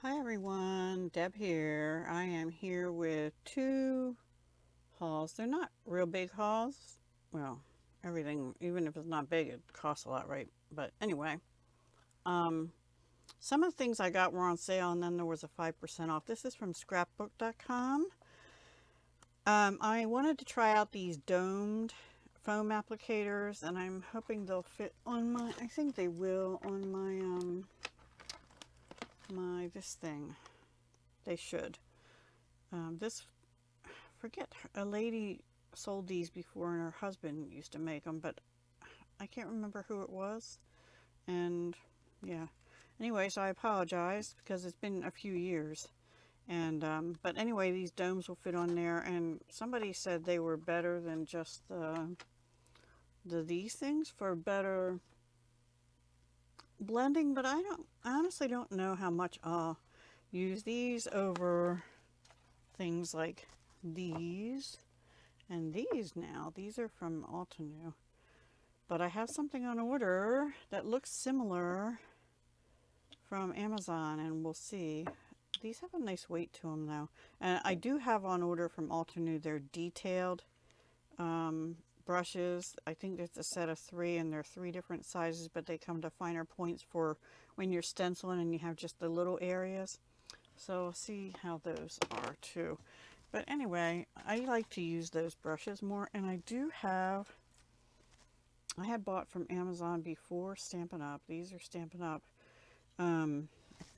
Hi everyone, Deb here. I am here with two hauls. They're not real big hauls. Well, everything, even if it's not big, it costs a lot, right? But anyway, um, some of the things I got were on sale and then there was a 5% off. This is from scrapbook.com. I wanted to try out these domed foam applicators and I'm hoping they'll fit on I think they will on this thing. They should. This forget a lady sold these before and her husband used to make them, but I can't remember who it was. And yeah, anyway, so I apologize because it's been a few years. And but anyway, these domes will fit on there, and somebody said they were better than just these things for better blending. But I honestly don't know how much I'll use these over things like these. And these now, these are from Altenew. But I have something on order that looks similar from Amazon, and we'll see. These have a nice weight to them though. And I do have on order from Altenew their detailed brushes. I think it's a set of 3 and they're 3 different sizes, but they come to finer points for when you're stenciling and you have just the little areas. So we'll see how those are too. But anyway, I like to use those brushes more, and I had bought from Amazon before Stampin' Up. These are Stampin' Up. I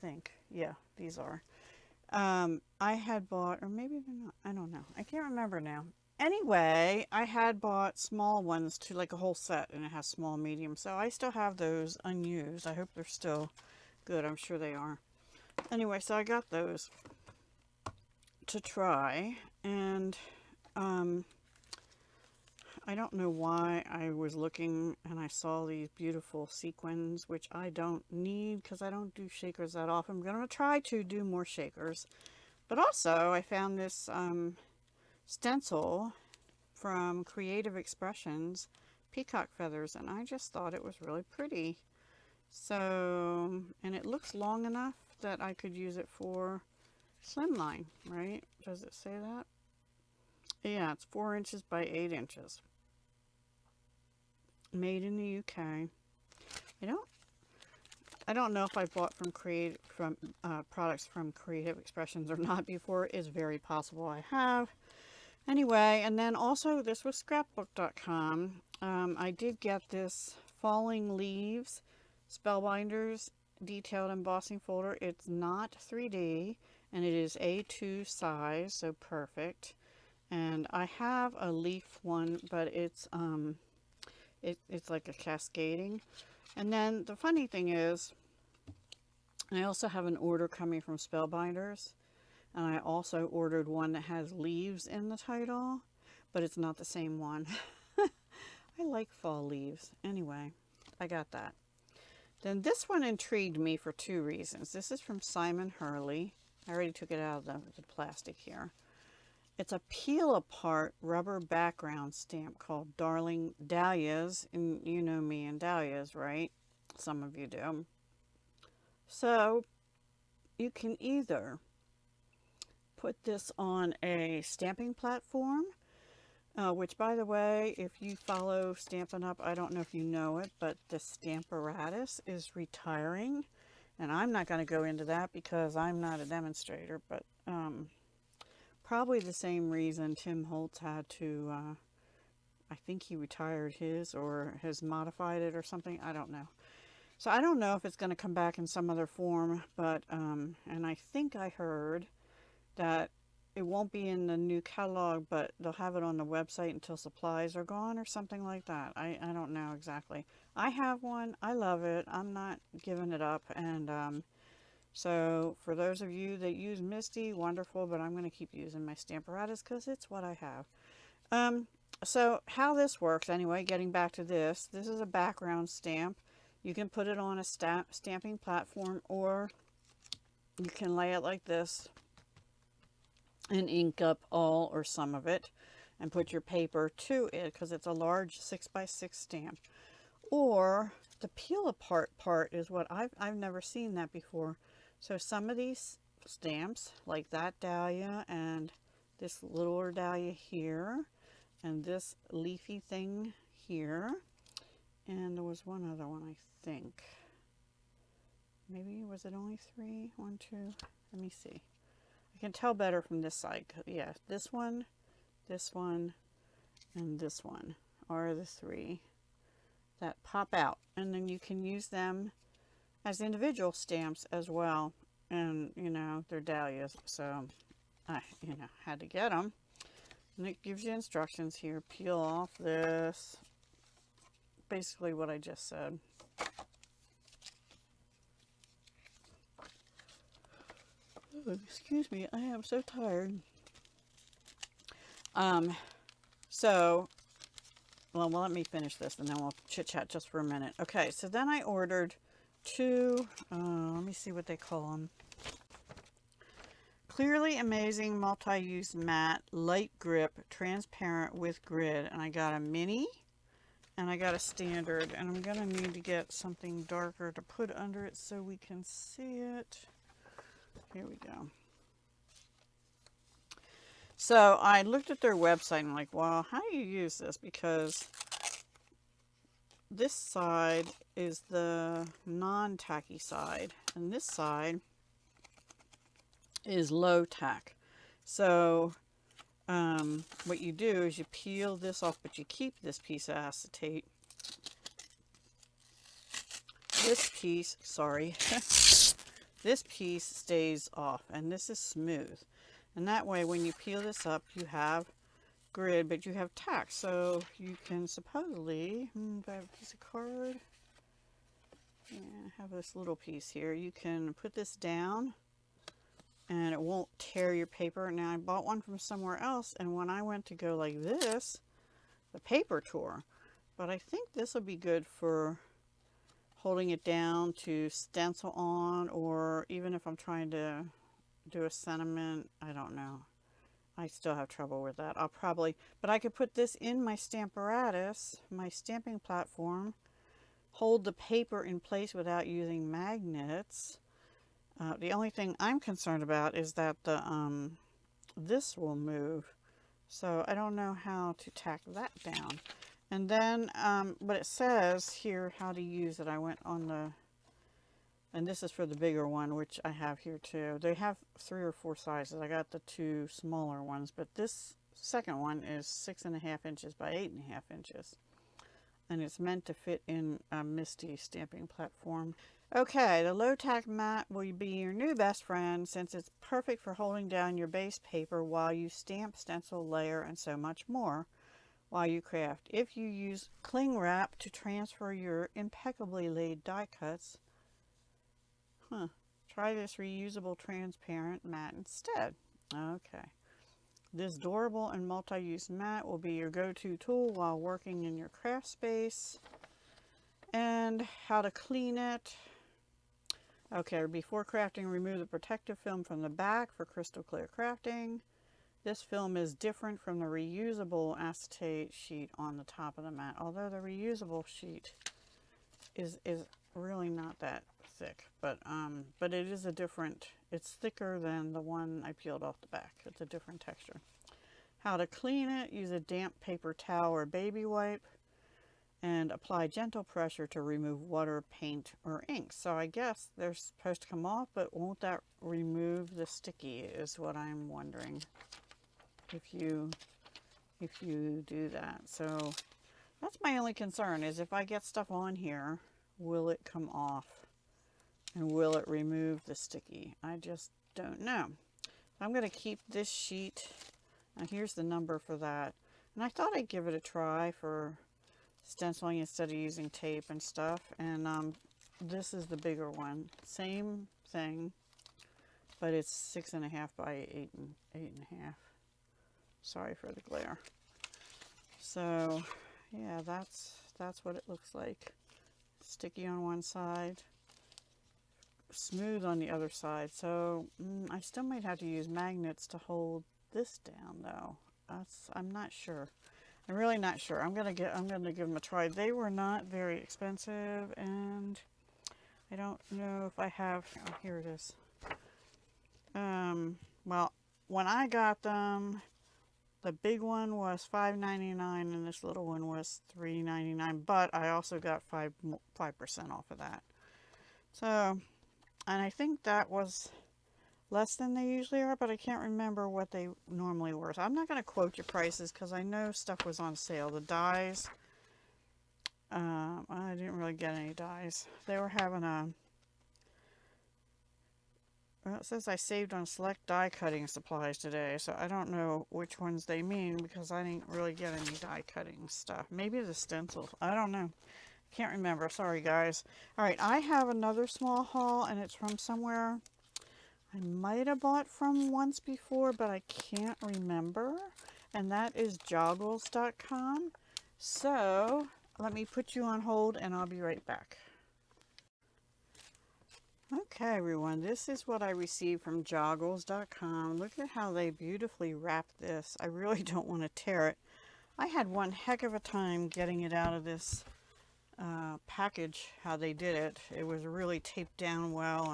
think. Yeah, these are. I had bought, or maybe they're not, I don't know. I can't remember now. Anyway, I had bought small ones to like a whole set, and it has small, medium. So I still have those unused. I hope they're still good. I'm sure they are. Anyway, so I got those to try, and I don't know why I was looking and I saw these beautiful sequins, which I don't need because I don't do shakers that often. I'm going to try to do more shakers. But also, I found this stencil from Creative Expressions, peacock feathers, and I just thought it was really pretty. So, and it looks long enough that I could use it for slimline, right? Does it say that? Yeah, it's 4 inches by 8 inches. Made in the UK. I don't know if I bought from products from Creative Expressions or not before. It's very possible I have. Anyway, and then also this was scrapbook.com. I did get this Falling Leaves Spellbinders detailed embossing folder. It's not 3D and it is A2 size, so perfect. And I have a leaf one, but it's like a cascading. And then the funny thing is, I also have an order coming from Spellbinders, and I also ordered one that has leaves in the title, but it's not the same one. I like fall leaves. Anyway, I got that. Then this one intrigued me for 2 reasons. This is from Simon Hurley. I already took it out of the plastic here. It's a peel apart rubber background stamp called Darling Dahlias. And you know me and dahlias, right? Some of you do. So you can either put this on a stamping platform, which by the way, if you follow Stampin' Up, I don't know if you know it, but the Stamparatus is retiring. And I'm not going to go into that because I'm not a demonstrator, but probably the same reason Tim Holtz had to, I think he retired his or has modified it or something. I don't know. So I don't know if it's going to come back in some other form, but, and I think I heard that it won't be in the new catalog, but they'll have it on the website until supplies are gone or something like that. I don't know exactly. I have one. I love it. I'm not giving it up. And so for those of you that use Misty, wonderful, but I'm going to keep using my Stamparatus because it's what I have. So how this works anyway, getting back to this is a background stamp. You can put it on a stamping platform, or you can lay it like this and ink up all or some of it and put your paper to it because it's a large 6x6 stamp. Or the peel apart part is what I've never seen that before. So some of these stamps, like that dahlia and this littler dahlia here, and this leafy thing here, and there was one other one, I think. Maybe, was it only 3? 1, 2, let me see. I can tell better from this side. Yeah, this one, and this one are the 3 that pop out. And then you can use them as individual stamps as well. And, you know, they're dahlias, so I, you know, had to get them. And it gives you instructions here. Peel off this. Basically what I just said. Oh, excuse me, I am so tired. Well, let me finish this and then we'll chit chat just for a minute. Okay, so then I ordered 2, let me see what they call them. Clearly Amazing Multi-Use Matte, Light Grip, Transparent with Grid. And I got a mini and I got a standard. And I'm going to need to get something darker to put under it so we can see it. Here we go. So I looked at their website and I'm like, well, how do you use this? Because this side is the non-tacky side. And this side is low tack. So what you do is you peel this off, but you keep this piece of acetate. This piece, sorry, this piece stays off, and this is smooth. And that way, when you peel this up, you have grid, but you have tack. So you can supposedly, if I have a piece of card, yeah, I have this little piece here. You can put this down and it won't tear your paper. Now I bought one from somewhere else, and when I went to go like this, the paper tore. But I think this will be good for holding it down to stencil on, or even if I'm trying to do a sentiment, I don't know. I still have trouble with that. I'll probably, but I could put this in my Stamparatus, my stamping platform, hold the paper in place without using magnets. The only thing I'm concerned about is that the this will move, so I don't know how to tack that down. And then but it says here how to use it. I went on the, and this is for the bigger one, which I have here too. They have 3 or 4 sizes. I got the 2 smaller ones, but this second one is 6.5 inches by 8.5 inches. And it's meant to fit in a Misty stamping platform. Okay, the low tack mat will be your new best friend since it's perfect for holding down your base paper while you stamp, stencil, layer, and so much more while you craft. If you use cling wrap to transfer your impeccably laid die cuts, try this reusable transparent mat instead. Okay. This durable and multi-use mat will be your go-to tool while working in your craft space. And how to clean it. Okay, before crafting, remove the protective film from the back for crystal clear crafting. This film is different from the reusable acetate sheet on the top of the mat, although the reusable sheet is really not that thick, but it is a different, it's thicker than the one I peeled off the back. It's a different texture. How to clean it: use a damp paper towel or baby wipe and apply gentle pressure to remove water, paint, or ink. So I guess they're supposed to come off, but won't that remove the sticky is what I'm wondering if you do that. So that's my only concern, is if I get stuff on here, will it come off and will it remove the sticky? I just don't know. I'm going to keep this sheet, and here's the number for that. And I thought I'd give it a try for stenciling instead of using tape and stuff. And this is the bigger one, same thing, but it's 6.5 by 8.5. Sorry for the glare. So yeah, that's what it looks like. Sticky on one side, smooth on the other side. So I still might have to use magnets to hold this down though. I'm not sure. I'm really not sure. I'm gonna give them a try. They were not very expensive, and I don't know if I have, oh, here it is. Well, when I got them, the big one was $5.99 and this little one was $3.99, but I also got 5% off of that. So, and I think that was less than they usually are, but I can't remember what they normally were. So I'm not going to quote you prices because I know stuff was on sale. The dies, I didn't really get any dies. They were having a, well, it says I saved on select die cutting supplies today, so I don't know which ones they mean because I didn't really get any die cutting stuff. Maybe the stencils. I don't know. Can't remember. Sorry, guys. All right, I have another small haul, and it's from somewhere I might have bought from once before, but I can't remember. And that is joggles.com. So let me put you on hold, and I'll be right back. Okay, everyone, this is what I received from joggles.com. Look at how they beautifully wrapped this. I really don't want to tear it. I had one heck of a time getting it out of this package, how they did it. It was really taped down well,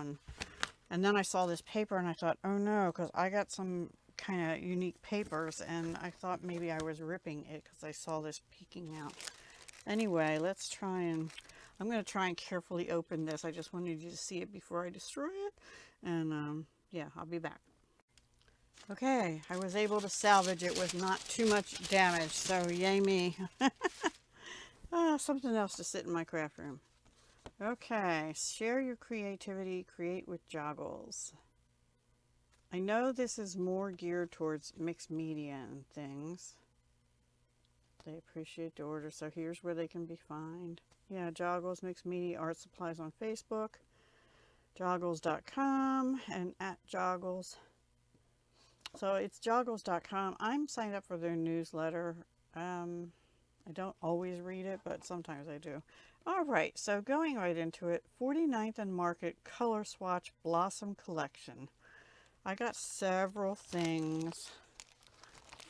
and then I saw this paper and I thought, oh no, because I got some kind of unique papers and I thought maybe I was ripping it because I saw this peeking out. Anyway, let's try and, I'm going to try and carefully open this. I just wanted you to see it before I destroy it. And yeah, I'll be back. Okay, I was able to salvage it with not too much damage, so yay me. Something else to sit in my craft room. Okay, share your creativity, create with Joggles. I know this is more geared towards mixed media and things. They appreciate the order, so here's where they can be found. Yeah, Joggles Mixed Media Art Supplies on Facebook, joggles.com, and at Joggles. So it's joggles.com. I'm signed up for their newsletter. I don't always read it, but sometimes I do. All right, so going right into it, 49th and Market Color Swatch Blossom Collection. I got several things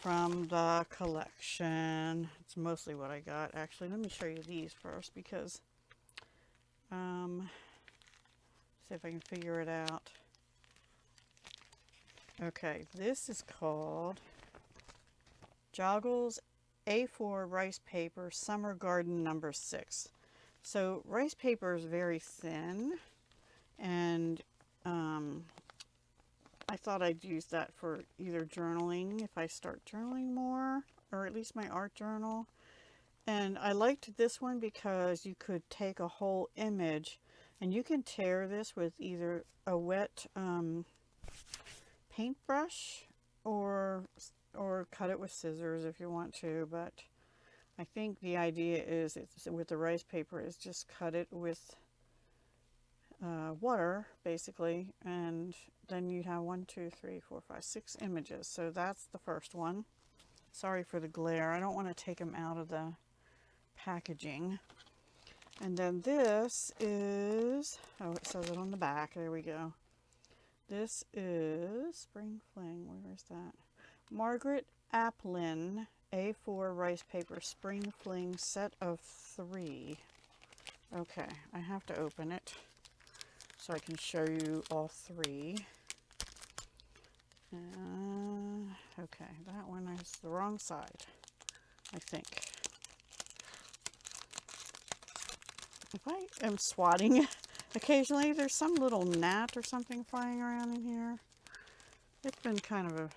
from the collection. It's mostly what I got. Actually, let me show you these first because, see if I can figure it out. Okay, this is called Joggles A4 Rice Paper Summer Garden number 6. So rice paper is very thin, and I thought I'd use that for either journaling if I start journaling more, or at least my art journal. And I liked this one because you could take a whole image and you can tear this with either a wet paintbrush or cut it with scissors if you want to, but I think the idea is with the rice paper is just cut it with water basically, and then you have 1, 2, 3, 4, 5, 6 images. So that's the first one. Sorry for the glare. I don't want to take them out of the packaging. And then this is, oh, it says it on the back. There we go. This is Spring Fling. Where is that? Margaret Applin A4 rice paper Spring Fling set of 3. Okay, I have to open it so I can show you all 3. Okay, that one is the wrong side, I think. If I am swatting occasionally, there's some little gnat or something flying around in here. It's been kind of a,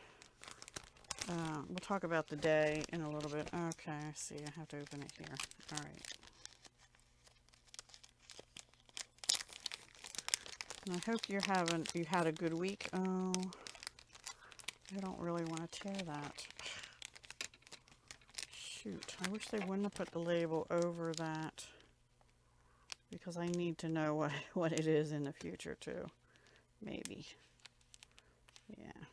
we'll talk about the day in a little bit. Okay, I see, I have to open it here. All right. And I hope you had a good week. Oh, I don't really want to tear that. Shoot, I wish they wouldn't have put the label over that, because I need to know what it is in the future too. Maybe. Yeah.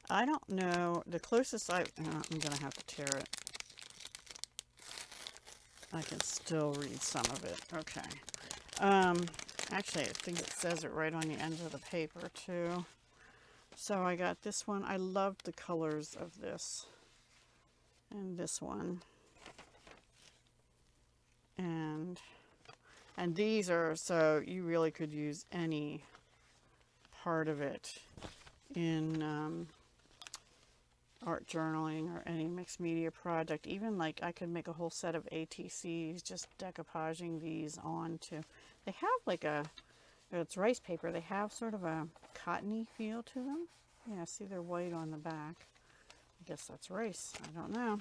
I don't know. The closest I'm going to have to tear it. I can still read some of it. Okay. Actually, I think it says it right on the end of the paper too. So I got this one. I loved the colors of this. And this one. And these are, so you really could use any part of it in art journaling or any mixed media project. Even like I could make a whole set of ATCs just decoupaging these onto. They have like a, it's rice paper, they have sort of a cottony feel to them. Yeah, see they're white on the back. I guess that's rice, I don't know.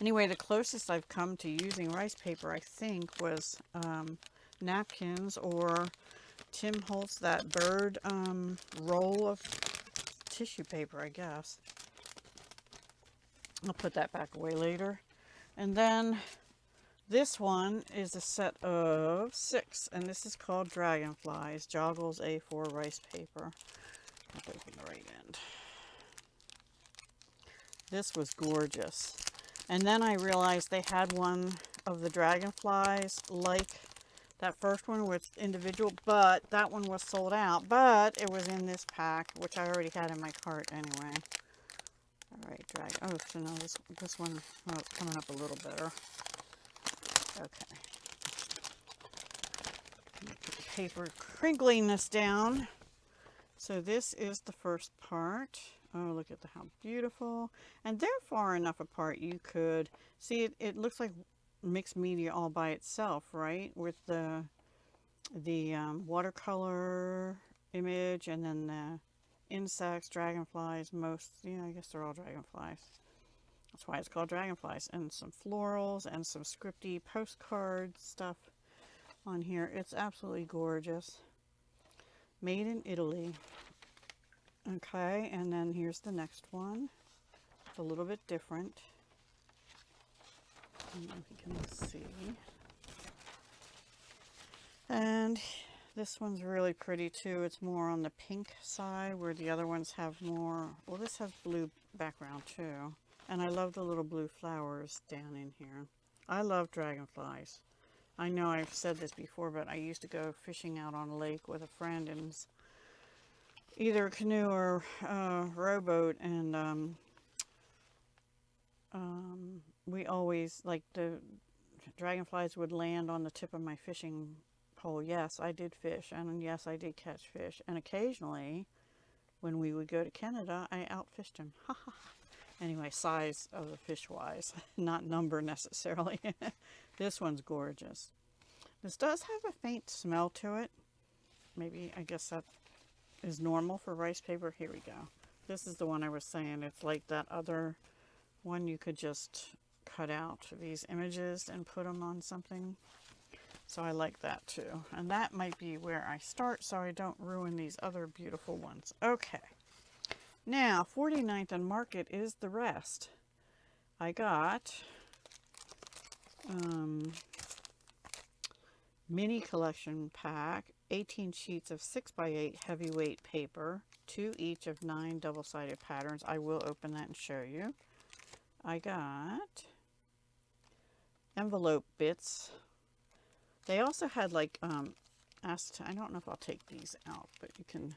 Anyway, the closest I've come to using rice paper, I think, was napkins, or Tim Holtz, that bird roll of tissue paper, I guess. I'll put that back away later. And then this one is a set of 6, and this is called Dragonflies, Joggles A4 rice paper. I'll open the right end. This was gorgeous. And then I realized they had one of the Dragonflies like that first one was individual, but that one was sold out. But it was in this pack, which I already had in my cart anyway. All right, oh, so no, this one, oh, it's coming up a little better. Okay. Put the paper crinkling this down. So this is the first part. Oh, look at how beautiful. And they're far enough apart you could see it. It looks like mixed media all by itself, right? With the watercolor image, and then the insects, dragonflies, I guess they're all dragonflies. That's why it's called Dragonflies. And some florals and some scripty postcard stuff on here. It's absolutely gorgeous. Made in Italy. Okay, and then here's the next one. It's a little bit different. I don't know if you can see. And this one's really pretty too. It's more on the pink side, where the other ones have more, well, this has blue background too. And I love the little blue flowers down in here. I love dragonflies. I know I've said this before, but I used to go fishing out on a lake with a friend in either a canoe or rowboat, and we always, like, the dragonflies would land on the tip of my fishing pole. Yes, I did fish, and yes, I did catch fish, and occasionally when we would go to Canada, I outfished them. Anyway, size of the fish wise, not number necessarily. This one's gorgeous. This does have a faint smell to it. Maybe, I guess that is normal for rice paper. Here we go. This is the one I was saying. It's like that other one you could just cut out these images and put them on something. So I like that too. And that might be where I start so I don't ruin these other beautiful ones. Okay. Now, 49th and Market is the rest. I got mini collection pack, 18 sheets of 6x8 heavyweight paper, 2 each of 9 double-sided patterns. I will open that and show you. I got envelope bits. They also had like I don't know if I'll take these out, but you can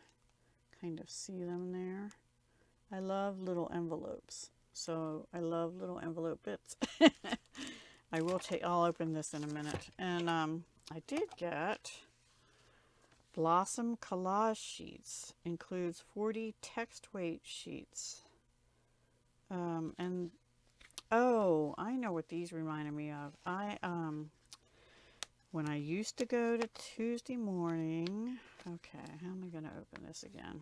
kind of see them there. I love little envelopes, so I love little envelope bits. I'll open this in a minute. And I did get Blossom collage sheets. Includes 40 text weight sheets. And oh, I know what these reminded me of. When I used to go to Tuesday morning, okay, how am I going to open this again?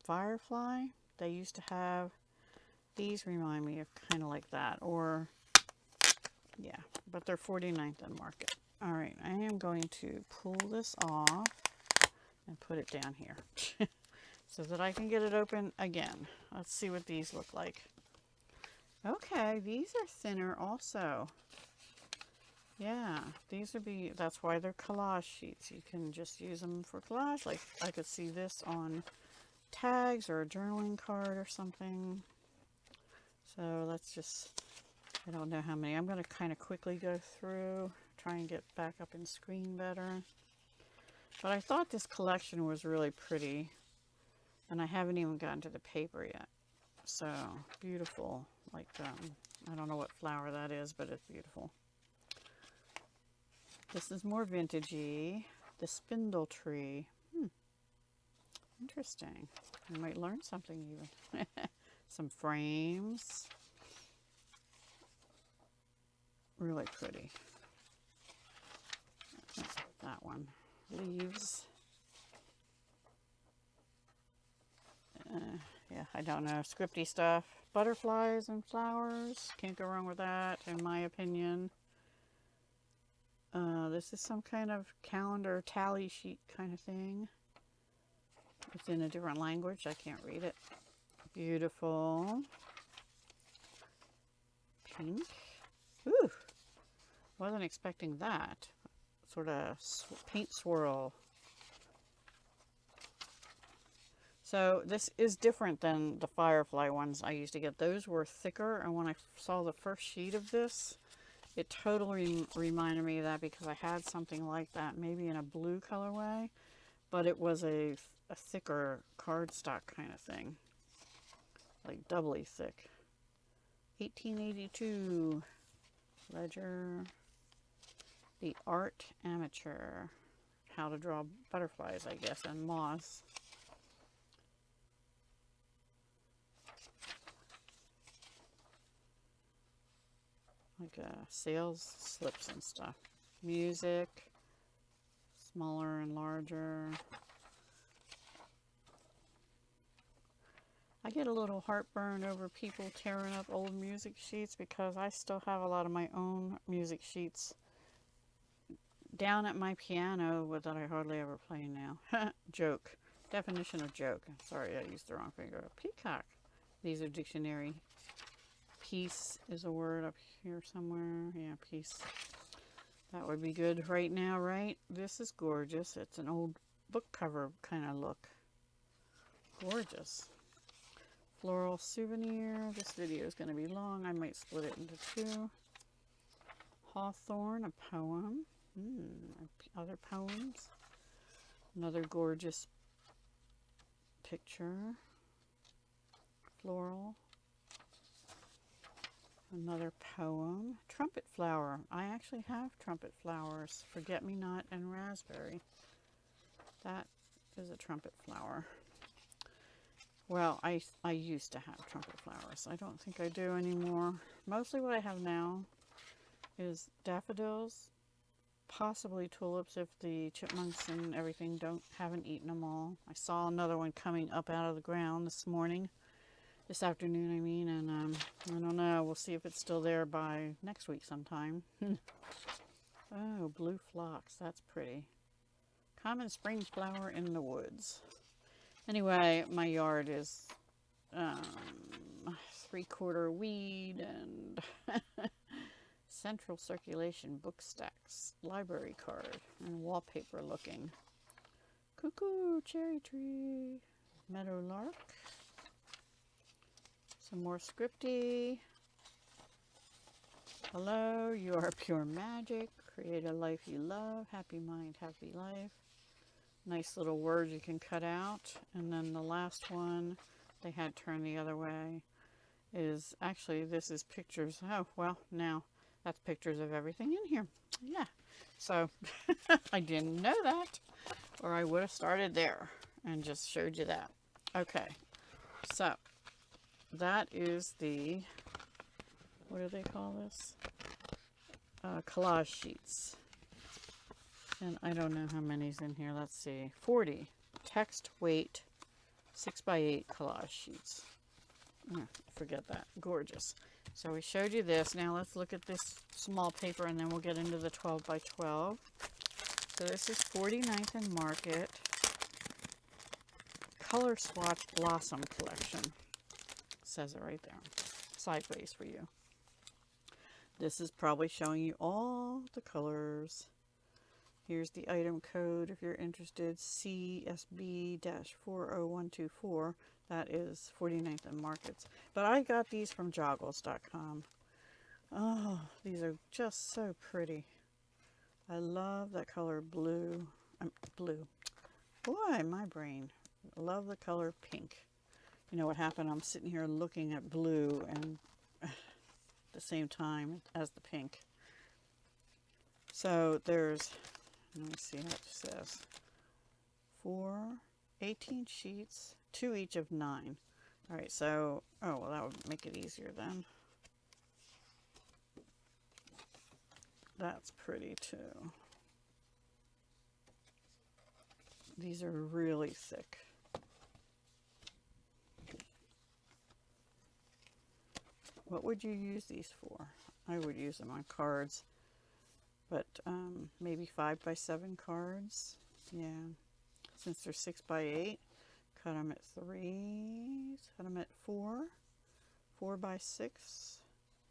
Firefly, they used to have, these remind me of kind of like that, or, yeah, but they're 49th and Market. All right, I am going to pull this off and put it down here so that I can get it open again. Let's see what these look like. Okay, these are thinner also. Yeah, these would be, that's why they're collage sheets. You can just use them for collage. Like, I could see this on tags or a journaling card or something. So let's just, I don't know how many. I'm going to kind of quickly go through, try and get back up in screen better. But I thought this collection was really pretty. And I haven't even gotten to the paper yet. So, beautiful. Like, I don't know what flower that is, but it's beautiful. This is more vintagey. The spindle tree. Interesting. You might learn something even. Some frames. Really pretty. That one. Leaves. Yeah, I don't know. Scripty stuff. Butterflies and flowers. Can't go wrong with that, in my opinion. This is some kind of calendar tally sheet kind of thing. It's in a different language. I can't read it. Beautiful. Pink. Ooh. Wasn't expecting that. Sort of paint swirl. So this is different than the Firefly ones I used to get. Those were thicker, and when I saw the first sheet of this, it totally reminded me of that because I had something like that, maybe in a blue colorway, but it was a thicker cardstock kind of thing, like doubly thick. 1882 ledger. The Art Amateur. How to draw butterflies, I guess, and moths. Like sales slips and stuff. Music, smaller and larger. I get a little heartburn over people tearing up old music sheets because I still have a lot of my own music sheets down at my piano that I hardly ever play now. Joke. Definition of joke. Sorry, I used the wrong finger. Peacock. These are dictionary. Peace is a word up here somewhere. Yeah, peace. That would be good right now, right? This is gorgeous. It's an old book cover kind of look. Gorgeous. Floral souvenir. This video is going to be long. I might split it into two. Hawthorne, a poem. Other poems. Another gorgeous picture. Floral. Another poem. Trumpet flower. I actually have trumpet flowers. Forget-me-not and raspberry. That is a trumpet flower. Well, I used to have trumpet flowers. I don't think I do anymore. Mostly what I have now is daffodils, possibly tulips if the chipmunks and everything haven't eaten them all. I saw another one coming up out of the ground this afternoon, I mean, and I don't know. We'll see if it's still there by next week sometime. Oh, blue phlox. That's pretty. Common spring flower in the woods. Anyway, my yard is 3/4 weed and central circulation book stacks, library card, and wallpaper looking. Cuckoo, cherry tree, meadow lark. Some more scripty. Hello, you are pure magic. Create a life you love. Happy mind, happy life. Nice little words you can cut out. And then the last one they had turned the other way is actually, this is pictures. Oh, well, now that's pictures of everything in here. Yeah. So I didn't know that, or I would have started there and just showed you that. Okay. So that is the, what do they call this? Collage sheets. And I don't know how many's in here. Let's see. 40 text weight 6x8 collage sheets. Forget that. Gorgeous. So we showed you this. Now let's look at this small paper and then we'll get into the 12x12. So this is 49th and Market Color Swatch Blossom Collection. Says it right there. Sideways for you. This is probably showing you all the colors. Here's the item code if you're interested, CSB-40124. That is 49th and Markets. But I got these from joggles.com. Oh, these are just so pretty. I love that color blue. Blue. Boy, my brain. I love the color pink. You know what happened? I'm sitting here looking at blue and at the same time as the pink. So there's Let me see how it says. 18 sheets, 2 each of 9. All right, so, oh, well, that would make it easier then. That's pretty too. These are really thick. What would you use these for? I would use them on cards, but maybe 5x7 cards. Yeah, since they're 6x8, cut them at 3, cut them at 4, 4x6.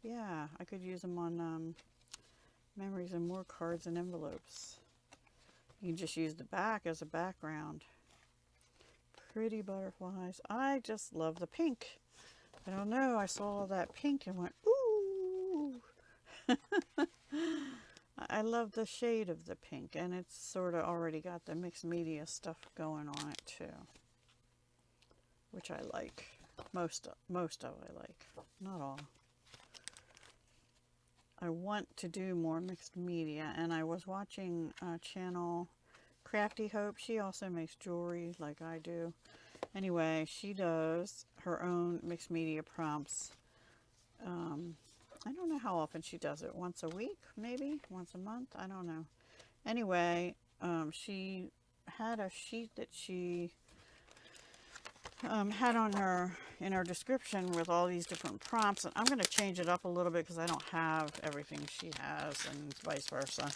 Yeah, I could use them on memories and more cards and envelopes. You can just use the back as a background. Pretty butterflies. I just love the pink. I don't know, I saw that pink and went, ooh. I love the shade of the pink, and it's sort of already got the mixed media stuff going on it too, which I like. Most of I like, not all. I want to do more mixed media, and I was watching channel Crafty Hope. She also makes jewelry like I do. Anyway, she does her own mixed media prompts. I don't know how often she does it. Once a week, maybe? Once a month? I don't know. Anyway, she had a sheet that she had on in her description with all these different prompts, and I'm going to change it up a little bit because I don't have everything she has, and vice versa.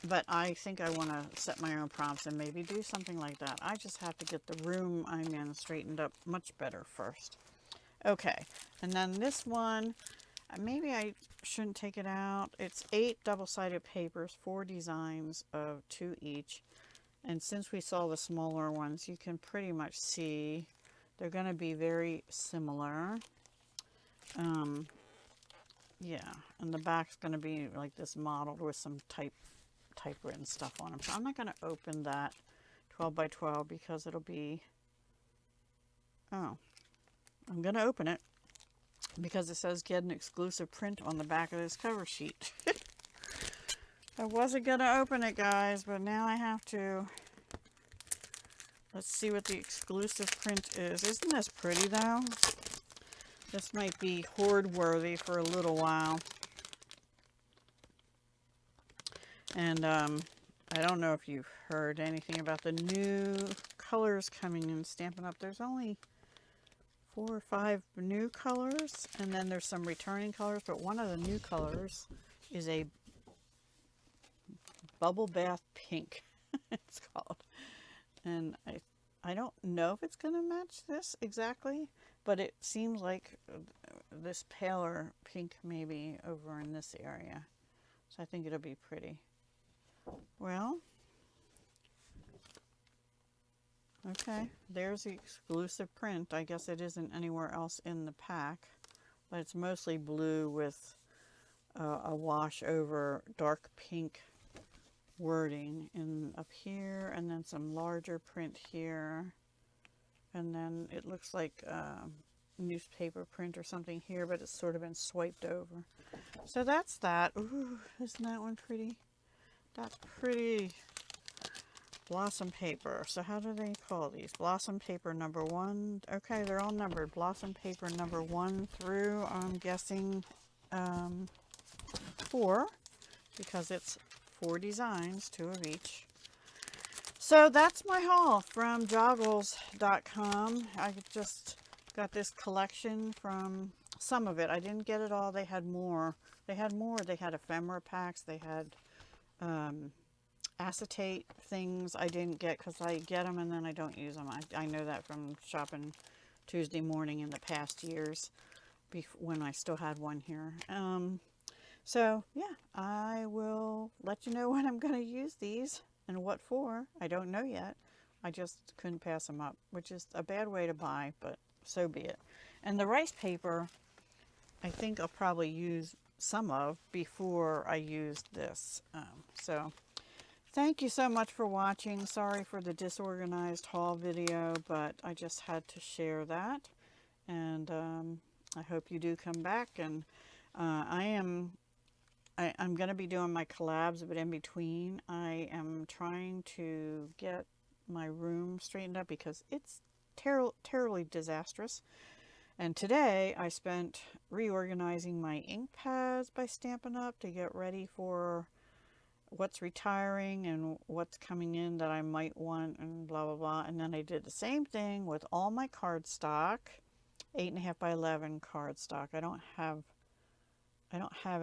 But I think I want to set my own prompts and maybe do something like that. I just have to get the room I'm in straightened up much better first. Okay, and then this one, maybe I shouldn't take it out. It's 8 double-sided papers, 4 designs of 2 each. And since we saw the smaller ones, you can pretty much see they're going to be very similar. Yeah, and the back's going to be like this, modeled with some typewritten stuff on them. So I'm not going to open that 12 by 12 because it'll be, oh, I'm going to open it because it says get an exclusive print on the back of this cover sheet. I wasn't going to open it, guys, but now I have to. Let's see what the exclusive print is. Isn't this pretty, though? This might be hoard worthy for a little while. And I don't know if you've heard anything about the new colors coming in Stampin' Up. There's only 4 or 5 new colors, and then there's some returning colors, but one of the new colors is a bubble bath pink. It's called. And I don't know if it's going to match this exactly, but it seems like this paler pink maybe over in this area. So I think it'll be pretty. Well, okay, there's the exclusive print. I guess it isn't anywhere else in the pack, but it's mostly blue with a wash over dark pink wording in up here, and then some larger print here, and then it looks like newspaper print or something here, but it's sort of been swiped over. So that's that. Ooh, isn't that one pretty? That's pretty. Blossom paper. So how do they call these? Blossom paper number 1. Okay, they're all numbered. Blossom paper number 1 through, I'm guessing, 4, because it's 4 designs, 2 of each. So that's my haul from joggles.com. I just got this collection from some of it. I didn't get it all. They had more. They had ephemera packs. They had acetate things I didn't get because I get them and then I don't use them. I know that from shopping Tuesday morning in the past years when I still had one here. So yeah, I will let you know when I'm going to use these and what for. I don't know yet. I just couldn't pass them up, which is a bad way to buy, but so be it. And the rice paper, I think I'll probably use some of before I use this. So thank you so much for watching. Sorry for the disorganized haul video, but I just had to share that. And I hope you do come back. And I am I'm going to be doing my collabs, but in between, I am trying to get my room straightened up because it's terribly disastrous. And today I spent reorganizing my ink pads by Stampin' Up! To get ready for what's retiring and what's coming in that I might want and blah blah blah. And then I did the same thing with all my cardstock, 8.5 by 11 cardstock. I don't have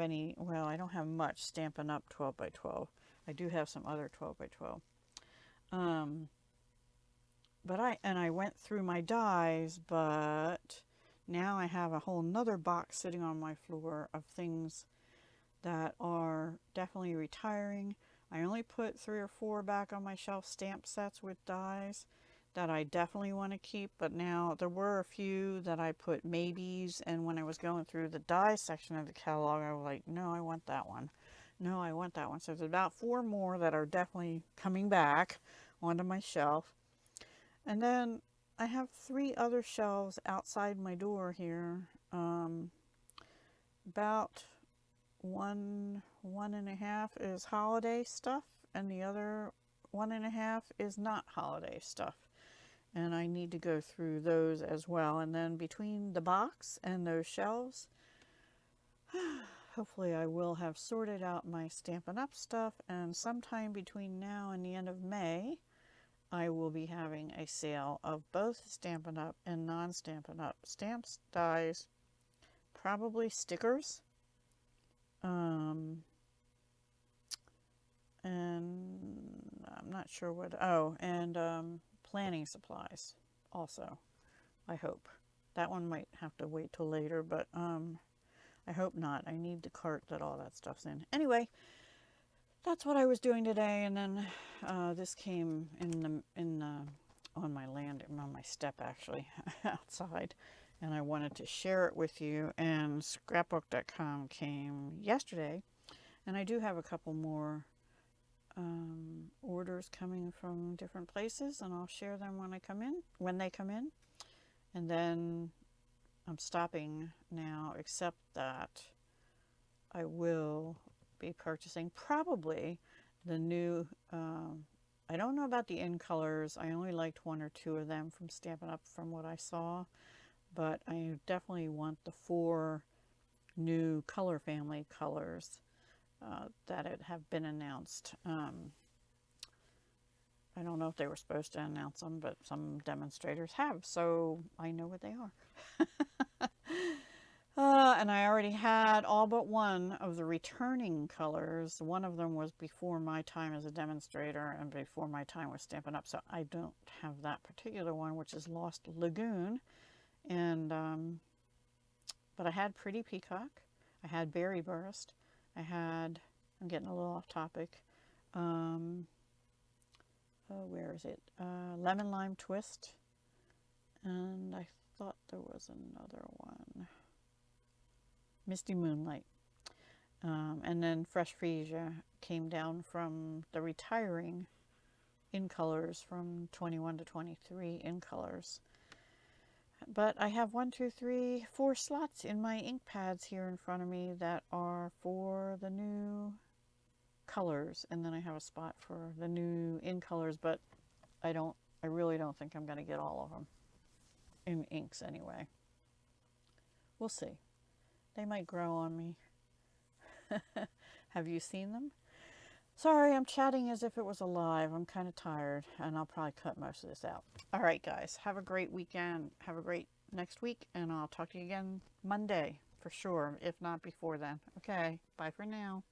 any, well, I don't have much Stampin' Up! 12 by 12. I do have some other 12 by 12. But I went through my dies, but now I have a whole nother box sitting on my floor of things that are definitely retiring. I only put 3 or 4 back on my shelf, stamp sets with dies that I definitely want to keep, but now there were a few that I put maybes, and when I was going through the die section of the catalog, I was like, no, I want that one. No, I want that one. So there's about 4 more that are definitely coming back onto my shelf. And then I have 3 other shelves outside my door here. About one and a half is holiday stuff, and the other 1.5 is not holiday stuff. And I need to go through those as well. And then between the box and those shelves, hopefully I will have sorted out my Stampin' Up! Stuff, and sometime between now and the end of May, I will be having a sale of both Stampin' Up! And non-Stampin' Up! Stamps, dies, probably stickers, and I'm not sure what, oh, and planning supplies also, I hope. That one might have to wait till later, but I hope not. I need the cart that all that stuff's in. Anyway, that's what I was doing today, and then this came on my land, on my step actually, outside, and I wanted to share it with you. And scrapbook.com came yesterday, and I do have a couple more orders coming from different places, and I'll share them when they come in. And then I'm stopping now, except that I will be purchasing probably the new, I don't know about the in colors. I only liked 1 or 2 of them from Stampin' Up! From what I saw, but I definitely want the 4 new color family colors that have been announced. I don't know if they were supposed to announce them, but some demonstrators have, so I know what they are. And I already had all but 1 of the returning colors. One of them was before my time as a demonstrator and before my time with Stampin' Up! So I don't have that particular one, which is Lost Lagoon. And but I had Pretty Peacock. I had Berry Burst. I'm getting a little off topic. Where is it? Lemon Lime Twist. And I thought there was another one. Misty Moonlight. And then Fresh Freesia came down from the retiring in colors from 21 to 23 in colors. But I have 1, 2, 3, 4 slots in my ink pads here in front of me that are for the new colors, and then I have a spot for the new in colors, but I really don't think I'm going to get all of them in inks anyway. We'll see. They might grow on me. Have you seen them? Sorry, I'm chatting as if it was alive. I'm kind of tired, and I'll probably cut most of this out. All right, guys, have a great weekend. Have a great next week, and I'll talk to you again Monday for sure, if not before then. Okay, bye for now.